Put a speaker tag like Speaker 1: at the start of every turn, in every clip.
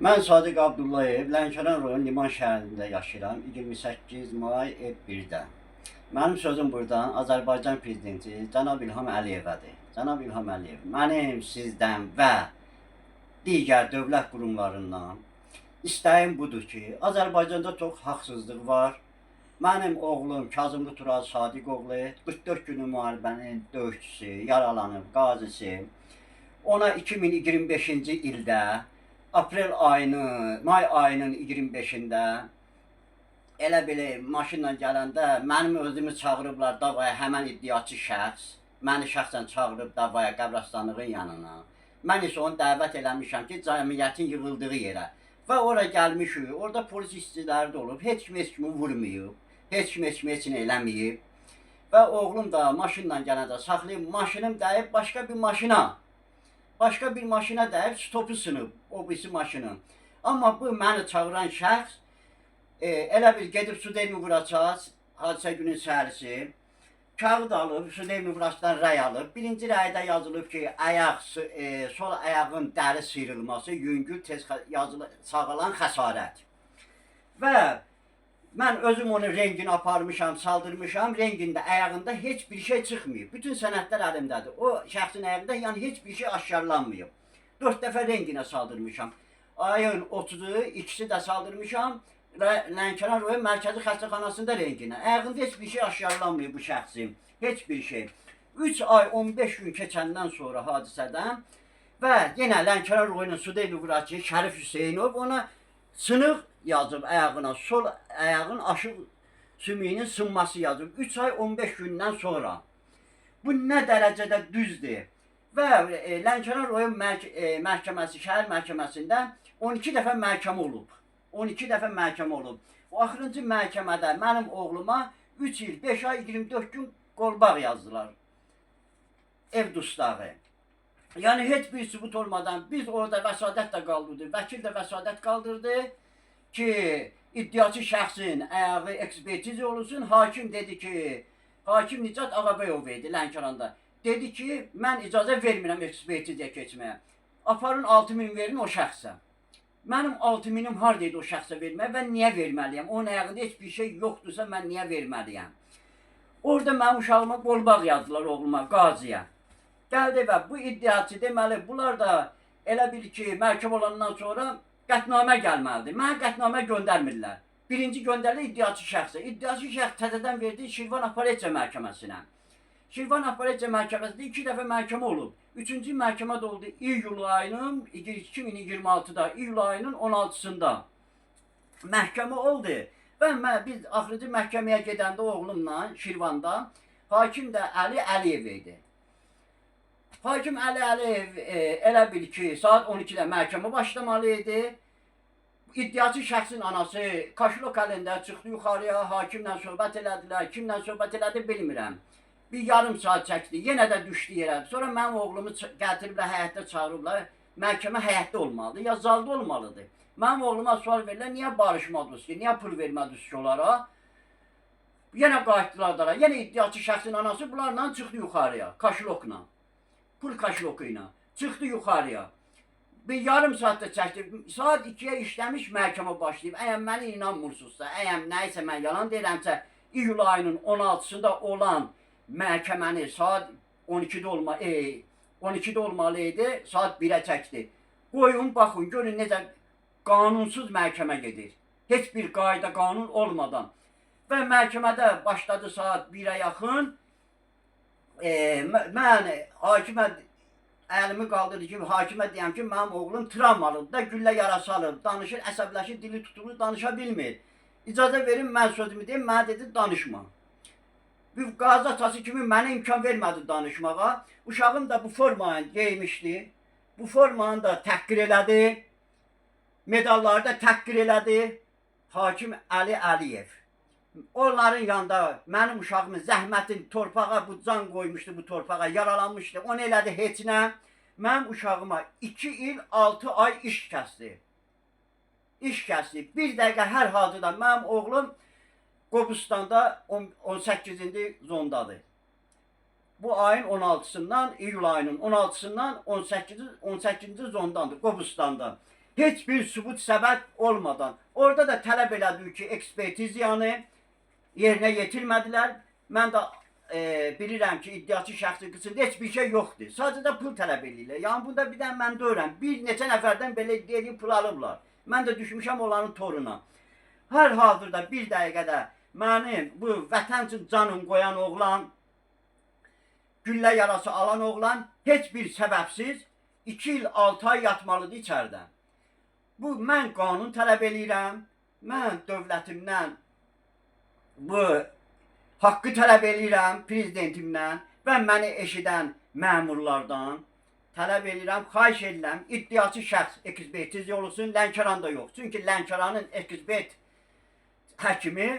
Speaker 1: Mən Sadiq Abdullayev, Lənkəran rayon Liman şəhərində yaşayıram. 28 may ev 1-də. Mənim sözüm buradan Azərbaycan prezidenti cənab İlham Əliyevədir. Cənab İlham Əliyev, mənim sizdən və digər dövlət qurumlarından istəyim budur ki, Azərbaycanda çox haqsızlıq var. Mənim oğlum Kazımlı Turaz Sadiq oğlu 44 günlük müharibənin döyüşçüsü, yaralanıb, qazisi. Ona 2025-ci ildə may ayının 25-də elə belə maşınla gələndə mənim özümü çağırıblar davaya, həmən iddiaçı şəxs. Məni şəxsən çağırıb davaya qəbirstanlığın yanına. Mən isə onu dəvət eləmişəm ki, cəmiyyətin yığıldığı yerə. Və ora gəlmişik, orada polis işçiləri də olub, heç kimi vurmayıb, heç kim heç nə eləməyib. Və oğlum da maşınla gələndə saxlayıb, maşınım dəyib başqa bir maşına. Başqa bir maşına dəyib, stopu sınıb, o birisi maşının. Amma bu məni çağıran şəxs elə bir gedib Sudeymi vuracaq, hadisə günün səhərisi. Kağıd alıb, Sudeymi vuracaqdan rəy alıb. Birinci rəydə yazılıb ki, sol ayağın dəri sıyrılması, yüngül tez sağalan xəsarət. Və mən özüm onun rengini aparmışam, saldırmışam, rengində, ayağında heç bir şey çıxmayıb. Bütün sənədlər əlimdədir. O şəxsin ayağında yəni heç bir şey aşkarlanmayıb. 4 dəfə renginə saldırmışam. Ayın 30-u, ikisi də saldırmışam. Lənkəran rayon mərkəzi xəstəxanasında renginə. Ayağında heç bir şey aşkarlanmayıb bu şəxsin. Heç bir şey. 3 ay 15 gün keçəndən sonra hadisədən və yenə Lənkəran rayonunun Sudeyli vuracı Şərif Hüseynov ona sınıq yazıb ayağına, sol ayağın aşıq sümüyünün sınması yazıb. 3 ay 15 gündən sonra. Bu nə dərəcədə düzdür? Və Lənkəran rayon məhkəməsi, şəhər məhkəməsində 12 dəfə məhkəmə olub. 12 dəfə məhkəmə olub. O axırıncı məhkəmədə mənim oğluma 3 il, 5 ay, 24 gün qolbaq yazdılar. Ev dustağı. Yəni heç bir sübut olmadan biz orada vəsadət də qaldırdı, vəkil də vəsadət qaldırdı ki, iddiaçı şəxsin ayağı ekspertiz olunsun. Hakim dedi ki, hakim Nicat Ağabəyov idi Lənkəranda. Dedi ki, mən icazə vermirəm ekspertizə keçməyə. Aparın 6000 verin o şəxsə. Mənim 6000'im hardaydı o şəxsə verməyə və niyə verməliyəm? Onun ayağında heç bir şey yoxdursa mən niyə verməliyəm? Orada mənim uşağıma qolbaq yazdılar oğluma, qaziyə. Gəldi və bu iddiaçı deməli, bunlar da elə bil ki, məhkəmə olandan sonra qətnamə gəlməlidir. Mənə qətnamə göndərmirlər. Birinci göndərilir iddiaçı şəxsə. İddiaçı şəxs təzədən verdi Şirvan Apellyasiya məhkəməsinə. Şirvan Apellyasiya məhkəməsində 2 dəfə məhkəmə olub. 3-cü məhkəmə də oldu iyul ayının 2026-da, iyul ayının 16-sında. Məhkəmə oldu və biz axırıncı məhkəməyə gedəndə oğlumla Şirvanda hakim də Əli Əliyev idi. Hakim Əli Əliyev elə bil ki, saat 12-də məhkəmə başlamalı idi. İddiaçı şəxsin anası kaşlok əlində çıxdı yuxarıya, hakimlə söhbət elədilər, kimlə söhbət elədi bilmirəm. Bir yarım saat çəkdi, yenə də düşdü yerə. Sonra mənim oğlumu gətiriblər, həyətdə çağırıblar. Məhkəmə həyətdə olmalıdır, ya zalda olmalıdır. Mənim oğluma sual verirlər, niyə barışmadınız ki, niyə pul vermədiniz ki onlara? Yenə qayıtdılar dara, yenə iddiaçı şəxsin anası bunlarla çıxdı yuxarıya, kaşlokla. Pul kaşloku ilə. Çıxdı yuxarıya. Bir yarım saatdə çəkdi. Saat 2-yə işləmiş məhkəmə başlayıb. Əgər mənə inanmırsınızsa, əgər nəyisə mən yalan deyirəmsə, iyul ayının 16-sında olan məhkəməni saat 12-də olmalı idi, saat 1-ə çəkdi. Qoyun, baxın, görün necə qanunsuz məhkəmə gedir. Heç bir qayda, qanun olmadan. Və məhkəmədə başladı saat 1-ə yaxın. Mən hakimə əlimi qaldırdı ki, hakimə deyəm ki, mənim oğlum travmalıdır da, güllə yarası alıb, danışır, əsəbləşir, dili tutulur, danışa bilmir. İcazə verin, mən sözümü deyim, mənə dedi, danışma. Bir qazi atası kimi mənə imkan vermədi danışmağa. Uşağım da bu formanı geymişdi, bu formanı da təhqir elədi, medalları da təhqir elədi hakim Əli Əliyev. Onların yanında mənim uşağımın zəhmətin torpağa bu can qoymuşdu, bu torpağa yaralanmışdı. Onu elədi heç nə. Mənim uşağıma 2 il 6 ay iş kəsdi. İş kəsdi. Bir dəqiqə hər halda mənim oğlum Qobustanda 18-ci zondadır. Bu ayın 16-sından, iyul ayının 16-sından 18-ci zondandır, Qobustan'da. Heç bir sübut səbəb olmadan. Orada da tələb elədik ki, ekspertiziyanı yerinə yetirmədilər. Mən də bilirəm ki, iddiaçı şəxsin qısında heç bir şey yoxdur. Sadəcə də pul tələb edirlər. Yəni bunda bir dənə mən deyirəm, bir neçə nəfərdən belə iddia edib pul alıblar. Mən də düşmüşəm onların toruna. Hər hazırda bir dəqiqədə mənim bu vətən üçün canım qoyan oğlan, güllə yarası alan oğlan heç bir səbəbsiz 2 il 6 ay yatmalıdır içəridə. Bu mən qanun tələb eləyirəm. Mən dövlətimdən bu haqqı tələb eləyirəm, prezidentimdən və məni eşidən məmurlardan tələb eləyirəm, xahiş edirəm, iddiaçı şəxs ekspertiziya olunsun, Lənkəranda yox. Çünki Lənkəranın ekspert həkimi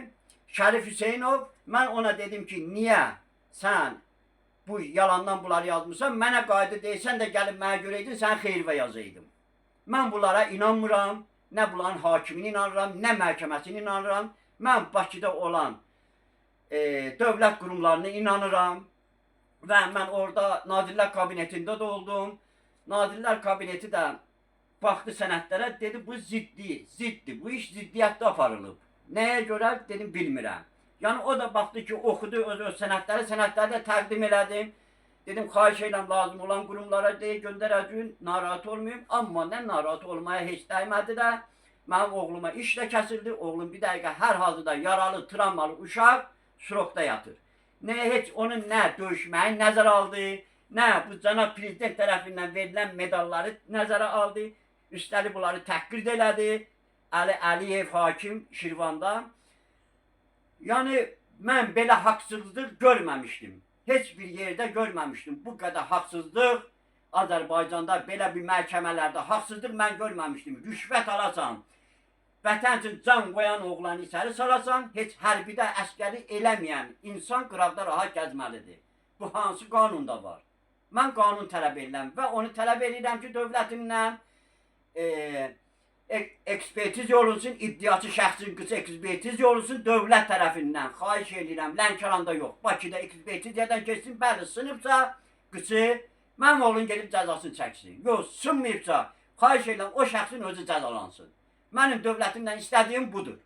Speaker 1: Şərif Hüseynov, mən ona dedim ki, niyə sən bu yalandan bunları yazmışsan, mənə qaydı deyilsən də gəlib mənə görəydin, sən xeyrivə yazaydım. Mən bunlara inanmıram, nə bunların hakiminə inanıram, nə məhkəməsinə inanıram. Mən Bakıda olan dövlət qurumlarına inanıram və mən orada Nazirlər Kabinetində də oldum. Nazirlər Kabineti də baxdı sənədlərə, dedi bu ziddir, bu iş ziddiyyətdə aparılıb. Nəyə görə dedim bilmirəm. Yəni o da baxdı ki, oxudu öz sənədləri də təqdim elədim. Dedim xahiş edirəm lazım olan qurumlara deyə göndərəcəyim, narahat olmayayım. Amma nə narahat olmaya heç dəymədi də. Mənim oğluma iş də kəsildi. Oğlum bir dəqiqə hər hazırda yaralı, travmalı uşaq şurokda yatır. Heç onun nə döyüşməyi nəzərə aldı, nə bu cənab prezident tərəfindən verilən medalları nəzərə aldı. Üstəlik bunları təhqir elədi. Əli Əliyev hakim Şirvanda. Yəni mən belə haqsızlıq görməmişdim. Heç bir yerdə görməmişdim. Bu qədər haqsızlıq Azərbaycanda belə bir məhkəmələrdə haqsızlıq mən görməmişdim. Rüşvət alasan, vətən üçün can qoyan oğlanı içəri salasan, heç hərbidə əskəri eləməyən insan qıraqda rahat gəzməlidir. Bu hansı qanunda var? Mən qanun tələb edirəm və onu tələb edirəm ki, dövlətimdən ekspertiziya olunsun, iddiaçı şəxsin qısı ekspertiziya olunsun dövlət tərəfindən. Xahiş edirəm, Lənkəranda yox, Bakıda ekspertiziyadan keçsin, bəli, sınıbsa qısı, mənim oğlum gelib cəzasını çəksin. Yox, sınmayıbsa, xahiş edirəm, o şəxsin özü cəzalansın. Mənim dövlətimdən istədiyim budur.